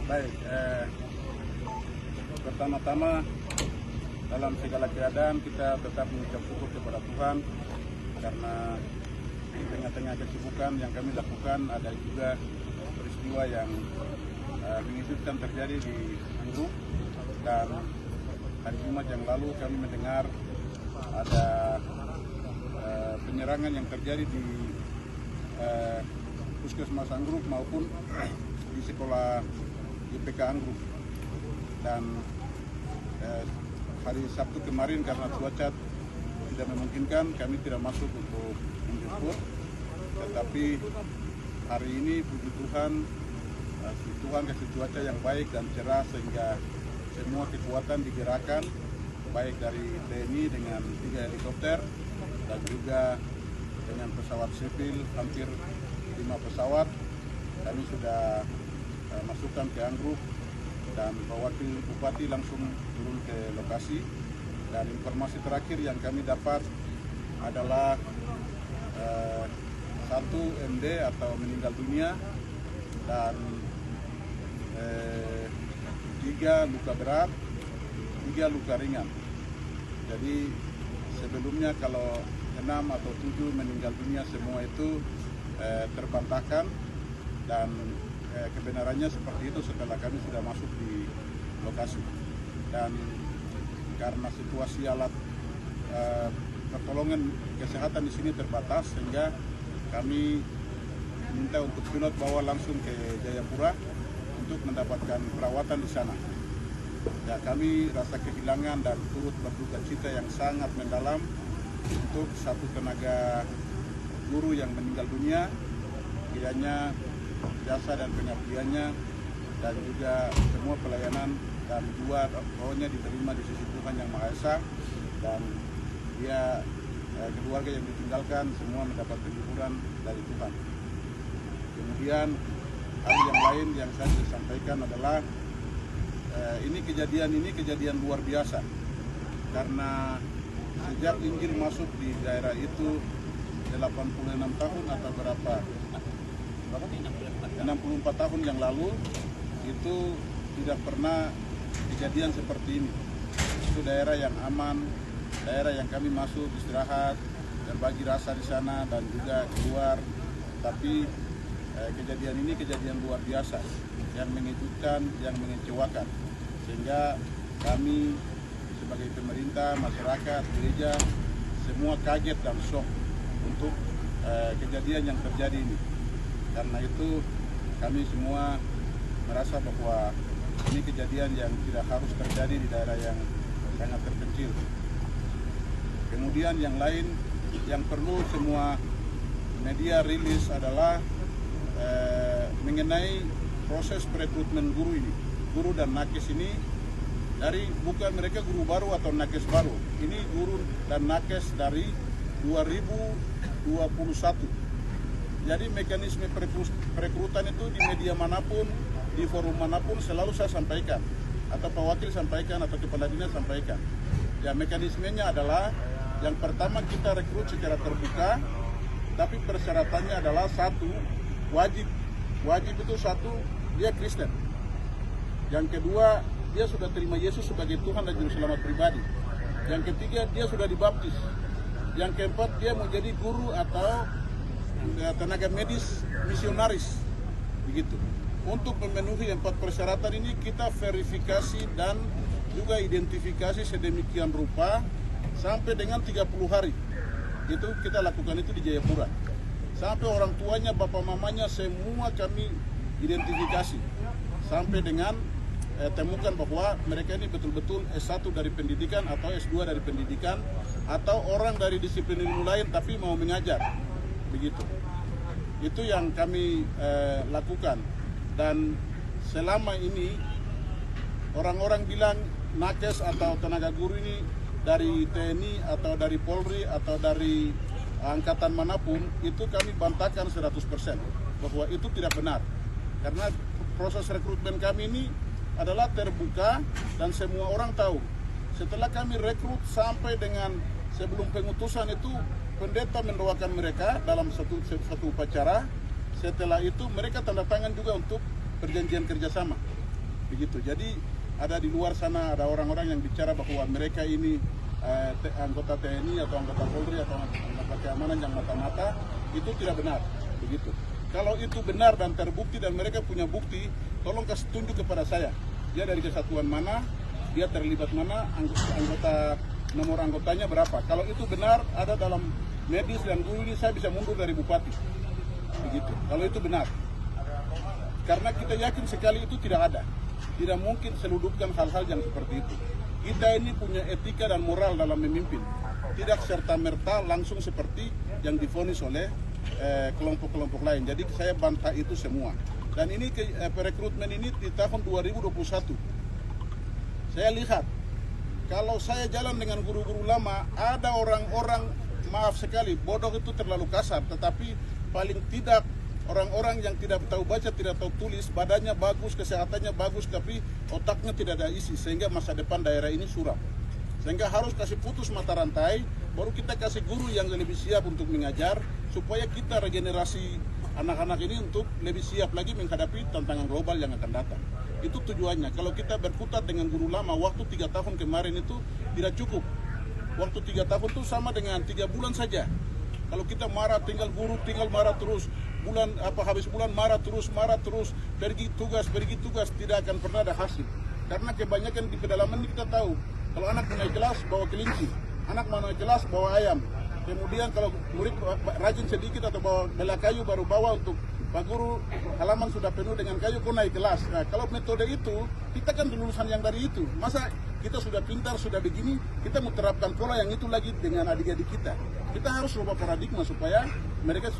Baik, pertama-tama dalam segala keadaan kita tetap mengucap syukur kepada Tuhan karena di tengah-tengah kesibukan yang kami lakukan ada juga peristiwa yang mengejutkan terjadi di Anggrum, dan hari Jumat yang lalu kami mendengar ada penyerangan yang terjadi di Puskesmas Anggrum maupun di sekolah IPK Anggrum. Dan hari Sabtu kemarin karena cuaca tidak memungkinkan kami tidak masuk untuk menjemput, tetapi hari ini puji Tuhan, Tuhan kasih cuaca yang baik dan cerah sehingga semua kekuatan digerakkan baik dari TNI dengan 3 helikopter dan juga dengan pesawat sipil hampir 5 pesawat. Kami sudah masukkan ke Anggrum dan Pak Wakil Bupati langsung turun ke lokasi, dan informasi terakhir yang kami dapat adalah 1 MD atau meninggal dunia dan 3 luka berat, 3 luka ringan. Jadi sebelumnya kalau 6 atau 7 meninggal dunia semua itu terbantahkan, dan kebenarannya seperti itu setelah kami sudah masuk di lokasi. Dan karena situasi alat pertolongan kesehatan di sini terbatas, sehingga kami minta untuk pilot bawa langsung ke Jayapura untuk mendapatkan perawatan di sana. Ya, kami rasa kehilangan dan turut berduka cita yang sangat mendalam untuk 1 tenaga guru yang meninggal dunia. Kiranya jasa dan pengabdiannya dan juga semua pelayanan dan rohnya diterima di sisi Tuhan Yang Maha Esa, dan dia keluarga yang ditinggalkan semua mendapat penghiburan dari Tuhan. Kemudian hal yang lain yang saya ingin sampaikan adalah ini kejadian luar biasa, karena sejak Injil masuk di daerah itu 86 tahun atau berapa 64 tahun yang lalu itu tidak pernah kejadian seperti ini. Itu daerah yang aman, daerah yang kami masuk istirahat, berbagi rasa di sana dan juga keluar. Tapi kejadian ini kejadian luar biasa yang mengejutkan, yang mengecewakan, sehingga kami sebagai pemerintah, masyarakat, gereja semua kaget dan shock untuk kejadian yang terjadi ini. Karena itu kami semua merasa bahwa ini kejadian yang tidak harus terjadi di daerah yang sangat terpencil. Kemudian yang lain yang perlu semua media rilis adalah mengenai proses perekrutmen guru ini. Guru dan nakes ini bukan mereka guru baru atau nakes baru. Ini guru dan nakes dari 2021. Jadi mekanisme perekrutan itu di media manapun, di forum manapun selalu saya sampaikan, atau Pak Wakil sampaikan, atau Kepala Dinas sampaikan. Ya, mekanismenya adalah yang pertama kita rekrut secara terbuka, tapi persyaratannya adalah 1, wajib itu 1, dia Kristen. Yang kedua, dia sudah terima Yesus sebagai Tuhan dan Juru Selamat pribadi. Yang ketiga, dia sudah dibaptis. Yang keempat, dia menjadi guru atau tenaga medis misionaris, begitu. Untuk memenuhi 4 persyaratan ini kita verifikasi dan juga identifikasi sedemikian rupa sampai dengan 30 hari. Itu kita lakukan itu di Jayapura. Sampai orang tuanya, bapak mamanya semua kami identifikasi. Sampai dengan temukan bahwa mereka ini betul-betul S1 dari pendidikan atau S2 dari pendidikan atau orang dari disiplin ilmu lain tapi mau mengajar. Begitu. Itu yang kami lakukan. Dan selama ini orang-orang bilang nakes atau tenaga guru ini dari TNI atau dari Polri atau dari angkatan manapun, itu kami bantahkan 100% bahwa itu tidak benar. Karena proses rekrutmen kami ini adalah terbuka dan semua orang tahu. Setelah kami rekrut sampai dengan sebelum pengutusan itu, pendeta mendoakan mereka dalam satu upacara. Setelah itu mereka tanda tangan juga untuk perjanjian kerjasama. begitu. Jadi ada di luar sana ada orang-orang yang bicara bahwa mereka ini anggota TNI atau anggota Polri atau anggota keamanan yang mata-mata, itu tidak benar, begitu. Kalau itu benar dan terbukti dan mereka punya bukti, tolong kasih tunjuk kepada saya. Dia dari kesatuan mana, dia terlibat mana, anggota nomor anggotanya berapa. Kalau itu benar ada dalam medis dan guru ini, saya bisa mundur dari bupati, begitu. Kalau itu benar, karena kita yakin sekali itu tidak ada. Tidak mungkin seludupkan hal-hal yang seperti itu. Kita ini punya etika dan moral dalam memimpin. Tidak serta-merta langsung seperti yang divonis oleh kelompok-kelompok lain. Jadi saya bantah itu semua. Dan ini perekrutmen ini di tahun 2021. Saya lihat, kalau saya jalan dengan guru-guru lama, ada orang-orang, maaf sekali, bodoh itu terlalu kasar, tetapi paling tidak orang-orang yang tidak tahu baca, tidak tahu tulis, badannya bagus, kesehatannya bagus, tapi otaknya tidak ada isi, sehingga masa depan daerah ini suram. Sehingga harus kasih putus mata rantai, baru kita kasih guru yang lebih siap untuk mengajar, supaya kita regenerasi anak-anak ini untuk lebih siap lagi menghadapi tantangan global yang akan datang. Itu tujuannya. Kalau kita berkutat dengan guru lama, waktu 3 tahun kemarin itu tidak cukup. Waktu 3 tahun itu sama dengan 3 bulan saja. Kalau kita marah, tinggal guru, tinggal marah terus. Habis bulan marah terus, pergi tugas, tidak akan pernah ada hasil. Karena kebanyakan di pedalaman ini kita tahu, kalau anak mau naik kelas bawa kelinci, anak mau naik kelas bawa ayam. Kemudian kalau murid rajin sedikit atau bawa bela kayu baru bawa untuk Pak Guru, halaman sudah penuh dengan kayu, kok naik kelas. Nah, kalau metode itu, kita kan lulusan yang dari itu. Masa kita sudah pintar, sudah begini, kita mau terapkan pola yang itu lagi dengan adik-adik kita. Kita harus rubah paradigma supaya mereka